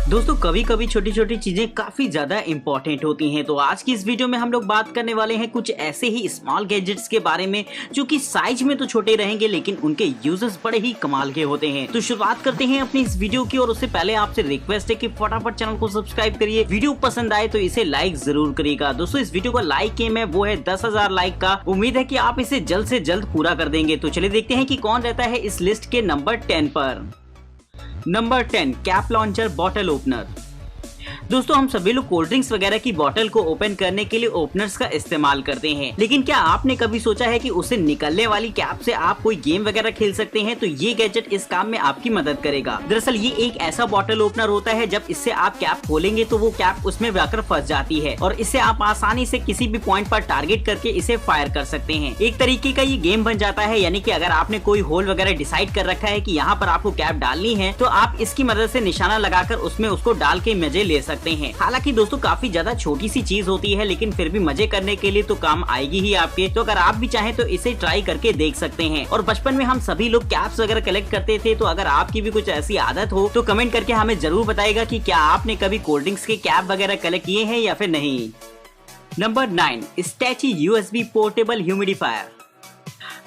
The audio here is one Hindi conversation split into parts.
दोस्तों कभी कभी छोटी छोटी चीजें काफी ज्यादा इंपॉर्टेंट होती हैं। तो आज की इस वीडियो में हम लोग बात करने वाले हैं कुछ ऐसे ही स्मॉल गैजेट्स के बारे में जो कि साइज में तो छोटे रहेंगे लेकिन उनके यूजेस बड़े ही कमाल के होते हैं। तो शुरुआत करते हैं अपनी इस वीडियो की और उससे पहले आपसे रिक्वेस्ट है कि फटाफट चैनल को सब्सक्राइब करिए। वीडियो पसंद आए तो इसे लाइक जरूर करिएगा। दोस्तों इस वीडियो का लाइक एम है वो है 10,000 लाइक का। उम्मीद है कि आप इसे जल्द से जल्द पूरा कर देंगे। तो चलिए देखते हैं कि कौन रहता है इस लिस्ट के नंबर 10 पर। Number 10 cap launcher bottle opener. दोस्तों हम सभी लोग कोल्ड ड्रिंक्स वगैरह की बोतल को ओपन करने के लिए ओपनर्स का इस्तेमाल करते हैं, लेकिन क्या आपने कभी सोचा है कि उससे निकलने वाली कैप से आप कोई गेम वगैरह खेल सकते हैं? तो ये गैजेट इस काम में आपकी मदद करेगा। दरअसल ये एक ऐसा बॉटल ओपनर होता है जब इससे आप कैप खोलेंगे तो वो कैप उसमें जाकर फंस जाती है और इससे आप आसानी से किसी भी पॉइंट पर टारगेट करके इसे फायर कर सकते हैं। एक तरीके का ये गेम बन जाता है, यानी कि अगर आपने कोई होल वगैरह डिसाइड कर रखा है कि यहाँ पर आपको कैप डालनी है तो आप इसकी मदद से निशाना लगाकर उसमें उसको डाल के मजे ले सकते हैं। हालांकि दोस्तों काफी ज्यादा छोटी सी चीज होती है लेकिन फिर भी मजे करने के लिए तो काम आएगी ही आपके। तो अगर आप भी चाहें तो इसे ट्राई करके देख सकते हैं। और बचपन में हम सभी लोग कैप्स वगैरह कलेक्ट करते थे, तो अगर आपकी भी कुछ ऐसी आदत हो तो कमेंट करके हमें जरूर बताइएगा कि क्या आपने कभी कोल्ड ड्रिंक्स के कैप वगैरह कलेक्ट किए हैं या फिर नहीं। नंबर 9 स्टैची यूएसबी पोर्टेबल ह्यूमिडिफायर।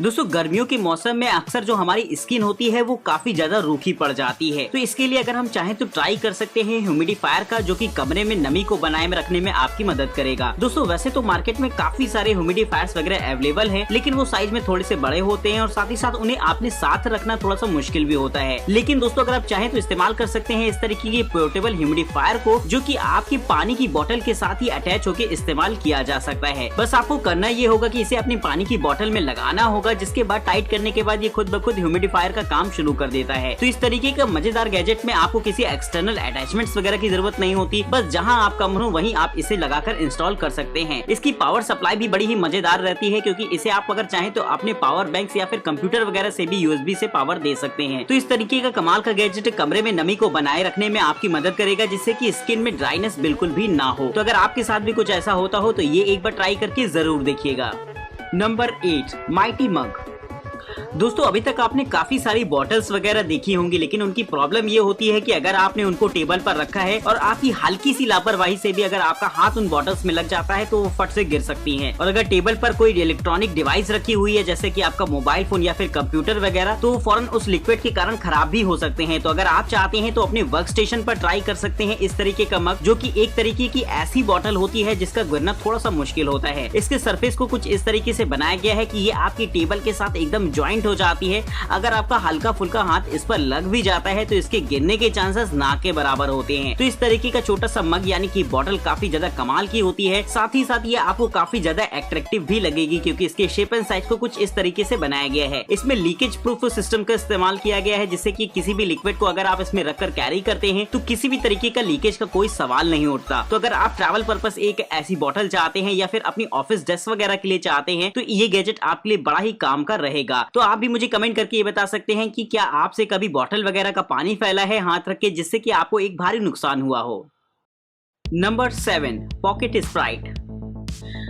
दोस्तों गर्मियों के मौसम में अक्सर जो हमारी स्किन होती है वो काफी ज्यादा रूखी पड़ जाती है, तो इसके लिए अगर हम चाहें तो ट्राई कर सकते हैं ह्यूमिडिफायर का, जो कि कमरे में नमी को बनाए में रखने में आपकी मदद करेगा। दोस्तों वैसे तो मार्केट में काफी सारे ह्यूमिडिफायर्स वगैरह अवेलेबल है, लेकिन वो साइज में थोड़े से बड़े होते हैं और साथ ही साथ उन्हें आपने साथ रखना थोड़ा सा मुश्किल भी होता है। लेकिन दोस्तों अगर आप चाहें तो इस्तेमाल कर सकते हैं इस तरीके के पोर्टेबल ह्यूमिडिफायर को, जो की आपकी पानी की बोतल के साथ ही अटैच होकर इस्तेमाल किया जा सकता है। बस आपको करना ये होगा कि इसे अपनी पानी की बोतल में लगाना होगा, जिसके बाद टाइट करने के बाद ये खुद ब खुद ह्यूमिडिफायर का काम शुरू कर देता है। तो इस तरीके का मजेदार गैजेट में आपको किसी एक्सटर्नल अटैचमेंट्स वगैरह की जरूरत नहीं होती, बस जहां आप कम हो वहीं आप इसे लगाकर इंस्टॉल कर सकते हैं। इसकी पावर सप्लाई भी बड़ी ही मजेदार रहती है, क्योंकि इसे आप अगर चाहें तो अपने पावर बैंक या फिर कंप्यूटर वगैरह से भी यूएसबी से पावर दे सकते हैं। तो इस तरीके का कमाल का गैजेट कमरे में नमी को बनाए रखने में आपकी मदद करेगा, जिससे कि स्किन में ड्राइनेस बिल्कुल भी ना हो। तो अगर आपके साथ भी कुछ ऐसा होता हो तो ये एक बार ट्राई करके जरूर देखिएगा। नंबर 8 माइटी मग। दोस्तों अभी तक आपने काफी सारी बॉटल्स वगैरह देखी होंगी, लेकिन उनकी प्रॉब्लम ये होती है कि अगर आपने उनको टेबल पर रखा है और आपकी हल्की सी लापरवाही से भी अगर आपका हाथ उन बॉटल्स में लग जाता है तो वो फट से गिर सकती हैं। और अगर टेबल पर कोई इलेक्ट्रॉनिक डिवाइस रखी हुई है जैसे कि आपका मोबाइल फोन या फिर कंप्यूटर वगैरह, तो फौरन उस लिक्विड के कारण खराब भी हो सकते हैं। तो अगर आप चाहते हैं तो अपने वर्क स्टेशन पर ट्राई कर सकते हैं इस तरीके का मग, जो की एक तरीके की ऐसी बॉटल होती है जिसका गिरना थोड़ा सा मुश्किल होता है। इसके सरफेस को कुछ इस तरीके से बनाया गया है कि ये आपकी टेबल के साथ एकदम ज्वाइंट हो जाती है। अगर आपका हल्का फुल्का हाथ इस पर लग भी जाता है तो इसके गिरने के चांसेस ना के बराबर होते हैं। तो इस तरीके का छोटा सा मग यानी कि बॉटल काफी ज्यादा कमाल की होती है। साथ ही साथ ये आपको काफी ज्यादा अट्रैक्टिव भी लगेगी, क्योंकि इसके शेप एंड साइज को कुछ इस तरीके से बनाया गया है। इसमें लीकेज प्रूफ सिस्टम का इस्तेमाल किया गया है, जिससे कि किसी भी लिक्विड को अगर आप इसमें रखकर कैरी करते हैं तो किसी भी तरीके का लीकेज का कोई सवाल नहीं उठता। तो अगर आप ट्रैवल पर्पस एक ऐसी बॉटल चाहते हैं या फिर अपनी ऑफिस डेस्क वगैरह के लिए चाहते हैं तो ये गैजेट आपके लिए बड़ा ही काम का रहेगा। तो आप भी मुझे कमेंट करके ये बता सकते हैं कि क्या आपसे कभी बॉटल वगैरह का पानी फैला है हाथ रख के, जिससे कि आपको एक भारी नुकसान हुआ हो। Number 7 pocket Sprite.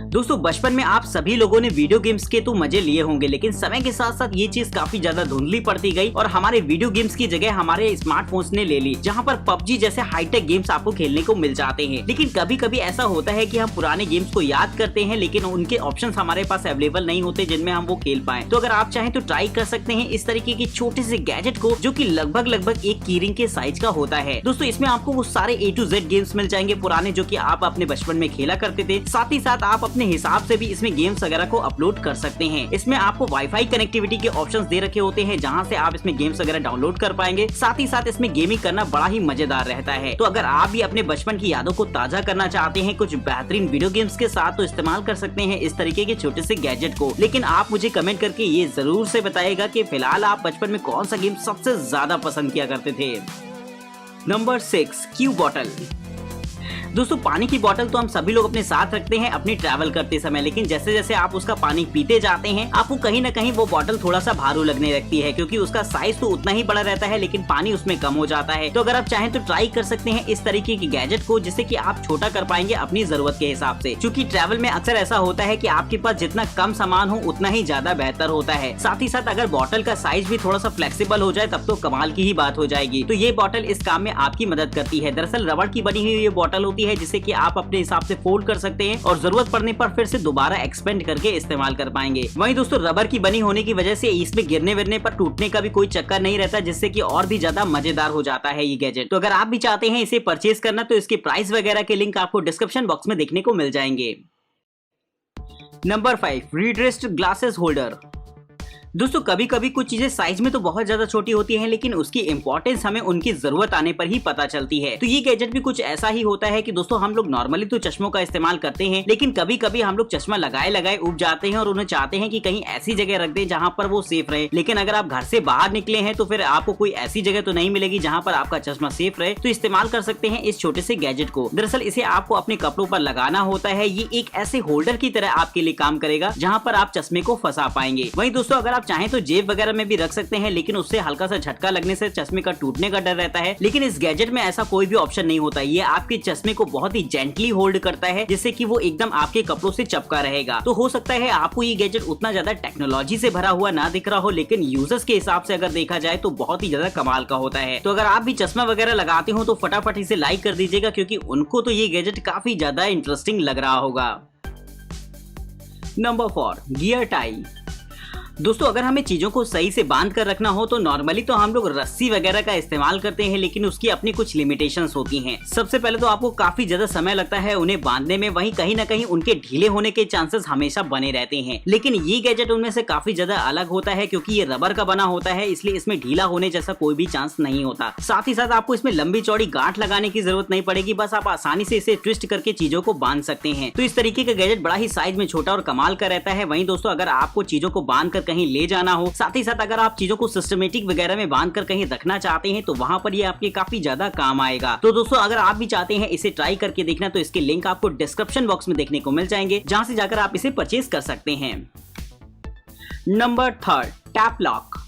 दोस्तों बचपन में आप सभी लोगों ने वीडियो गेम्स के तो मजे लिए होंगे, लेकिन समय के साथ साथ ये चीज काफी ज्यादा धुंधली पड़ती गई और हमारे वीडियो गेम्स की जगह हमारे स्मार्टफोन्स ने ले ली, जहां पर पबजी जैसे हाईटेक गेम्स आपको खेलने को मिल जाते हैं। लेकिन कभी कभी ऐसा होता है कि हम पुराने गेम्स को याद करते हैं लेकिन उनके ऑप्शंस हमारे पास अवेलेबल नहीं होते जिनमें हम वो खेल पाए। तो अगर आप चाहें तो ट्राई कर सकते हैं इस तरीके के छोटे से गैजेट को, जो की लगभग एक कीरिंग के साइज का होता है। दोस्तों इसमें आपको वो सारे A to Z गेम्स मिल जाएंगे पुराने, जो की आप अपने बचपन में खेला करते थे। साथ ही साथ आप अपने हिसाब से भी इसमें गेम्स वगैरह को अपलोड कर सकते हैं। इसमें आपको वाईफाई कनेक्टिविटी के ऑप्शंस दे रखे होते हैं, जहां से आप इसमें गेम्स वगैरह डाउनलोड कर पाएंगे। साथ ही साथ इसमें गेमिंग करना बड़ा ही मजेदार रहता है। तो अगर आप भी अपने बचपन की यादों को ताजा करना चाहते हैं कुछ बेहतरीन वीडियो गेम्स के साथ, तो इस्तेमाल कर सकते हैं इस तरीके के छोटे से गैजेट को। लेकिन आप मुझे कमेंट करके ये जरूर से बताइएगा कि फिलहाल आप बचपन में कौन सा गेम सबसे ज्यादा पसंद किया करते थे। Number 6 Q bottle. दोस्तों पानी की बोतल तो हम सभी लोग अपने साथ रखते हैं अपनी ट्रैवल करते समय, लेकिन जैसे जैसे आप उसका पानी पीते जाते हैं आपको कहीं ना कहीं वो बोतल थोड़ा सा भारू लगने लगती है, क्योंकि उसका साइज तो उतना ही बड़ा रहता है लेकिन पानी उसमें कम हो जाता है। तो अगर आप चाहें तो ट्राई कर सकते हैं इस तरीके की गैजेट को, जिससे कि आप छोटा कर पाएंगे अपनी जरूरत के हिसाब से, क्योंकि ट्रैवल में अक्सर ऐसा होता है कि आपके पास जितना कम सामान हो उतना ही ज्यादा बेहतर होता है। साथ ही साथ अगर बोतल का साइज भी थोड़ा सा फ्लेक्सिबल हो जाए तब तो कमाल की ही बात हो जाएगी। तो ये बोतल इस काम में आपकी मदद करती है। दरअसल रबड़ की बनी हुई ये बोतल होती है जिसे कि आप अपने हिसाब से फोल्ड कर सकते हैं और जरूरत पड़ने पर फिर से दोबारा एक्सपेंड करके इस्तेमाल कर पाएंगे। वहीं दोस्तों रबर की बनी होने की वजह से इसमें गिरने विरने पर टूटने का भी कोई चक्कर नहीं रहता, जिससे कि और भी ज्यादा मजेदार हो जाता है ये गैजेट। तो अगर आप भी चाहते हैं इसे परचेज करना तो इसके प्राइस वगैरह के लिंक आपको डिस्क्रिप्शन बॉक्स में देखने को मिल जाएंगे। नंबर 5, रिड्रेस्ड ग्लासेस होल्डर। दोस्तों कभी कभी कुछ चीजें साइज में तो बहुत ज्यादा छोटी होती हैं, लेकिन उसकी इंपॉर्टेंस हमें उनकी जरूरत आने पर ही पता चलती है। तो ये गैजेट भी कुछ ऐसा ही होता है कि दोस्तों हम लोग नॉर्मली तो चश्मों का इस्तेमाल करते हैं, लेकिन कभी कभी हम लोग चश्मा लगाए लगाए उब जाते हैं और उन्हें चाहते हैं कि कहीं ऐसी जगह रख दें जहां पर वो सेफ रहे। लेकिन अगर आप घर से बाहर निकले हैं तो फिर आपको कोई ऐसी जगह तो नहीं मिलेगी जहां पर आपका चश्मा सेफ रहे, तो इस्तेमाल कर सकते हैं इस छोटे से गैजेट को। दरअसल इसे आपको अपने कपड़ों पर लगाना होता है। ये एक ऐसे होल्डर की तरह आपके लिए काम करेगा जहां पर आप चश्मे को फंसा पाएंगे। वहीं दोस्तों अगर आप चाहें तो जेब वगैरह में भी रख सकते हैं, लेकिन उससे हल्का सा झटका लगने से चश्मे का टूटने का डर रहता है। लेकिन इस गैजेट में ऐसा कोई भी ऑप्शन नहीं होता। ये आपके चश्मे को बहुत ही जेंटली होल्ड करता है, जिससे कि वो एकदम आपके कपड़ों से चिपका रहेगा। तो हो सकता है आपको ये गैजेट उतना ज्यादा टेक्नोलॉजी से भरा हुआ ना दिख रहा हो, लेकिन यूजर्स के हिसाब से अगर देखा जाए तो बहुत ही ज्यादा कमाल का होता है। तो अगर आप भी चश्मा वगैरह लगाते हो तो फटाफट इसे लाइक कर दीजिएगा, क्योंकि उनको तो ये गैजेट काफी ज्यादा इंटरेस्टिंग लग रहा होगा। Number 4, gear tie. दोस्तों अगर हमें चीजों को सही से बांध कर रखना हो तो नॉर्मली तो हम लोग रस्सी वगैरह का इस्तेमाल करते हैं, लेकिन उसकी अपनी कुछ लिमिटेशंस होती हैं। सबसे पहले तो आपको काफी ज्यादा समय लगता है उन्हें बांधने में, वहीं कहीं ना कहीं उनके ढीले होने के चांसेस हमेशा बने रहते हैं। लेकिन ये गैजेट उनमें से काफी ज्यादा अलग होता है, क्योंकि ये रबर का बना होता है, इसलिए इसमें ढीला होने जैसा कोई भी चांस नहीं होता। साथ ही साथ आपको इसमें लंबी चौड़ी गांठ लगाने की जरूरत नहीं पड़ेगी, बस आप आसानी से इसे ट्विस्ट करके चीजों को बांध सकते हैं। तो इस तरीके का गैजेट बड़ा ही साइज में छोटा और कमाल का रहता है। वहीं दोस्तों अगर आपको चीजों को बांध कर कहीं ले जाना हो, साथ ही साथ अगर आप चीजों को सिस्टमेटिक वगैरह में बांध कर कहीं रखना चाहते हैं तो वहां पर ये आपके काफी ज्यादा काम आएगा। तो दोस्तों अगर आप भी चाहते हैं इसे ट्राई करके देखना तो इसके लिंक आपको डिस्क्रिप्शन बॉक्स में देखने को मिल जाएंगे, जहां से जाकर आप इसे परचेज कर सकते हैं। Number 3, tap lock.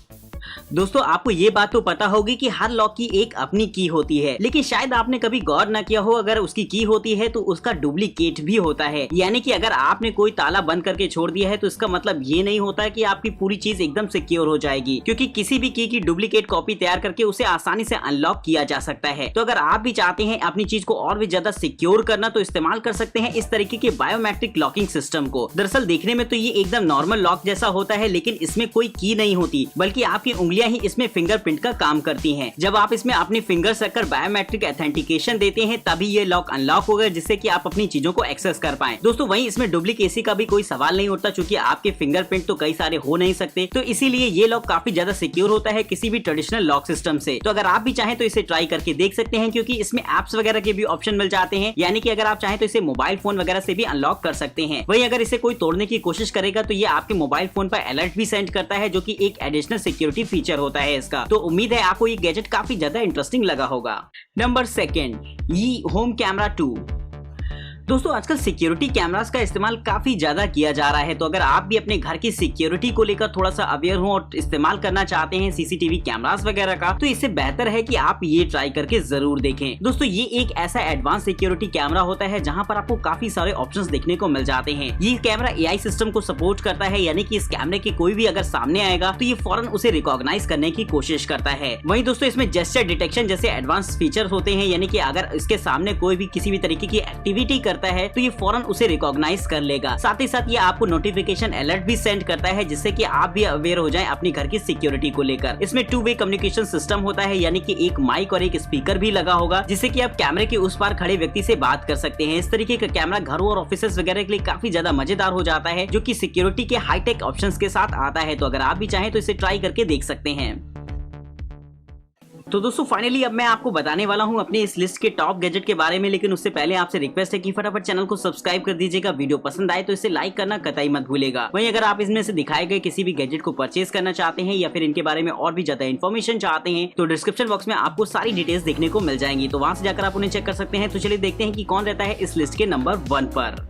दोस्तों आपको ये बात तो पता होगी कि हर लॉक की एक अपनी की होती है, लेकिन शायद आपने कभी गौर न किया हो अगर उसकी की होती है तो उसका डुप्लीकेट भी होता है। यानी कि अगर आपने कोई ताला बंद करके छोड़ दिया है तो इसका मतलब ये नहीं होता कि आपकी पूरी चीज एकदम सिक्योर हो जाएगी, क्योंकि किसी भी की डुप्लीकेट कॉपी तैयार करके उसे आसानी से अनलॉक किया जा सकता है। तो अगर आप भी चाहते हैं अपनी चीज को और भी ज्यादा सिक्योर करना तो इस्तेमाल कर सकते हैं इस तरीके के बायोमेट्रिक लॉकिंग सिस्टम को। दरअसल देखने में तो ये एकदम नॉर्मल लॉक जैसा होता है, लेकिन इसमें कोई की नहीं होती, बल्कि आपकी उंगलियां ही इसमें फिंगरप्रिंट का काम करती हैं। जब आप इसमें अपने फिंगर्स रखकर बायोमेट्रिक ऑथेंटिकेशन देते हैं तभी ये लॉक अनलॉक होगा, जिससे कि आप अपनी चीजों को एक्सेस कर पाएं। दोस्तों वहीं इसमें डुप्लीकेसी का भी कोई सवाल नहीं उठता, क्योंकि आपके फिंगरप्रिंट तो कई सारे हो नहीं सकते, तो इसीलिए ये लॉक काफी ज्यादा सिक्योर होता है किसी भी ट्रेडिशनल लॉक सिस्टम से। तो अगर आप भी चाहें तो इसे ट्राई करके देख सकते हैं, क्योंकि इसमें एप्स वगैरह के भी ऑप्शन मिल जाते हैं। यानी कि अगर आप चाहें तो इसे मोबाइल फोन वगैरह से भी अनलॉक कर सकते हैं। वहीं अगर इसे कोई तोड़ने की कोशिश करेगा तो ये आपके मोबाइल फोन पर अलर्ट भी सेंड करता है, जो कि एक एडिशनल सिक्योरिटी फीचर होता है इसका। तो उम्मीद है आपको ये गैजेट काफी ज्यादा इंटरेस्टिंग लगा होगा। नंबर 2, ये होम कैमरा 2। दोस्तों आजकल सिक्योरिटी कैमरास का इस्तेमाल काफी ज्यादा किया जा रहा है, तो अगर आप भी अपने घर की सिक्योरिटी को लेकर थोड़ा सा अवेयर हो और इस्तेमाल करना चाहते हैं सीसीटीवी कैमरास वगैरह का, तो इससे बेहतर है कि आप ये ट्राई करके जरूर देखें। दोस्तों ये एक ऐसा एडवांस सिक्योरिटी कैमरा होता है जहां पर आपको काफी सारे ऑप्शंस देखने को मिल जाते हैं। ये कैमरा एआई सिस्टम को सपोर्ट करता है, यानी कि इस कैमरे के कोई भी अगर सामने आएगा तो ये फौरन उसे रिकॉग्नाइज करने की कोशिश करता है। वहीं दोस्तों इसमें जेस्चर डिटेक्शन जैसे एडवांस फीचर होते हैं, यानी कि अगर इसके सामने कोई भी किसी भी तरीके की एक्टिविटी करता है तो ये फौरन उसे रिकॉग्नाइज कर लेगा। साथ ही साथ ये आपको नोटिफिकेशन अलर्ट भी सेंड करता है, जिससे कि आप भी अवेयर हो जाएं अपने घर की सिक्योरिटी को लेकर। इसमें 2 वे कम्युनिकेशन सिस्टम होता है, यानी कि एक माइक और एक स्पीकर भी लगा होगा, जिससे कि आप कैमरे के उस पार खड़े व्यक्ति से बात कर सकते हैं। इस तरीके का कैमरा घरों और ऑफिसेस वगैरह के लिए काफी ज्यादा मजेदार हो जाता है, जो कि सिक्योरिटी के हाईटेक ऑप्शंस के साथ आता है। तो अगर आप भी चाहें तो इसे ट्राई करके देख सकते हैं। तो दोस्तों फाइनली अब मैं आपको बताने वाला हूं अपने इस लिस्ट के टॉप गैजेट के बारे में, लेकिन उससे पहले आपसे रिक्वेस्ट है कि फटाफट चैनल को सब्सक्राइब कर दीजिएगा। वीडियो पसंद आए तो इसे लाइक करना कतई मत भूलेगा। वहीं अगर आप इसमें से दिखाए गए किसी भी गैजेट को परचेज करना चाहते हैं या फिर इनके बारे में और भी ज्यादा इन्फॉर्मेशन चाहते हैं तो डिस्क्रिप्शन बॉक्स में आपको सारी डिटेल्स देखने को मिल जाएंगी, तो वहां से जाकर आप उन्हें चेक कर सकते हैं। तो चलिए देखते हैं कि कौन रहता है इस लिस्ट के नंबर 1 पर।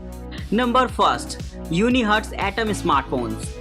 Number first, Unihertz Atom smartphones.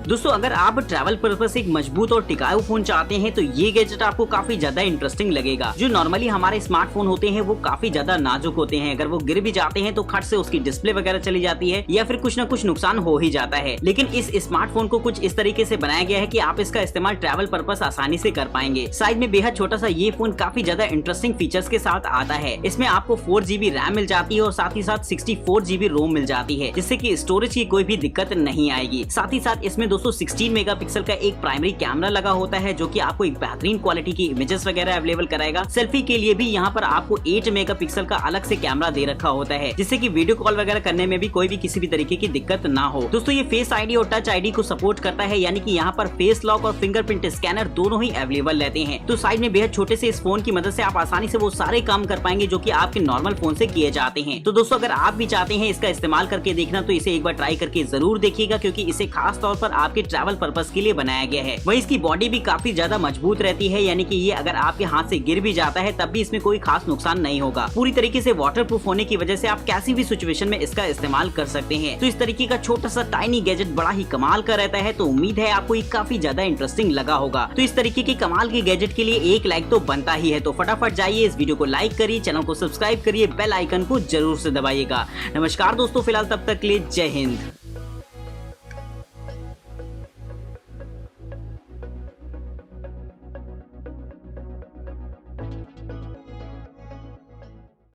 दोस्तों अगर आप ट्रैवल पर्पस से एक मजबूत और टिकाऊ फोन चाहते हैं तो ये गैजेट आपको काफी ज्यादा इंटरेस्टिंग लगेगा। जो नॉर्मली हमारे स्मार्टफोन होते हैं वो काफी ज्यादा नाजुक होते हैं, अगर वो गिर भी जाते हैं तो खट से उसकी डिस्प्ले वगैरह चली जाती है या फिर कुछ न कुछ नुकसान हो ही जाता है। लेकिन इस स्मार्टफोन को कुछ इस तरीके से बनाया गया है कि आप इसका इस्तेमाल ट्रैवल पर्पस आसानी से कर पाएंगे। साइज में बेहद छोटा सा ये फोन काफी ज्यादा इंटरेस्टिंग फीचर्स के साथ आता है। इसमें आपको 4 GB रैम मिल जाती है और साथ ही साथ 64 GB रोम मिल जाती है, जिससे कि स्टोरेज की कोई भी दिक्कत नहीं आएगी। साथ ही साथ इसमें दोस्तों 16 मेगापिक्सल का एक प्राइमरी कैमरा लगा होता है जो कि आपको एक बेहतरीन क्वालिटी की इमेजेस वगैरह अवेलेबल कराएगा। सेल्फी के लिए भी यहाँ पर आपको 8 मेगापिक्सल का अलग से कैमरा दे रखा होता है, जिससे कि वीडियो कॉल वगैरह करने में भी कोई भी किसी भी तरीके की दिक्कत ना हो। दोस्तों ये फेस आईडी और टच आईडी को सपोर्ट करता है, यानी कि यहाँ पर फेस लॉक और फिंगरप्रिंट स्कैनर दोनों ही अवेलेबल रहते हैं। तो साइज में बेहद छोटे से इस फोन की मदद से आप आसानी से वो सारे काम कर पाएंगे जो कि आपके नॉर्मल फोन से किए जाते हैं। तो दोस्तों अगर आप भी चाहते हैं इसका इस्तेमाल करके देखना तो इसे एक बार ट्राई करके जरूर देखिएगा, क्योंकि इसे खास तौर पर आपके ट्रैवल पर्पस के लिए बनाया गया है। वहीं इसकी बॉडी भी काफी ज्यादा मजबूत रहती है, यानी कि ये अगर आपके हाथ से गिर भी जाता है तब भी इसमें कोई खास नुकसान नहीं होगा। पूरी तरीके से वाटरप्रूफ होने की वजह से आप कैसी भी सिचुएशन में इसका इस्तेमाल कर सकते हैं। तो इस तरीके का छोटा सा टाइनी गैजेट बड़ा ही कमाल का रहता है, तो उम्मीद है आपको ये काफी ज्यादा इंटरेस्टिंग लगा होगा। तो इस तरीके के कमाल के गैजेट के लिए एक लाइक तो बनता ही है, तो फटाफट जाइए इस वीडियो को लाइक करिए, चैनल को सब्सक्राइब करिए, बेल आइकन को जरूर से दबाइएगा। नमस्कार दोस्तों, फिलहाल तब तक के लिए जय हिंद।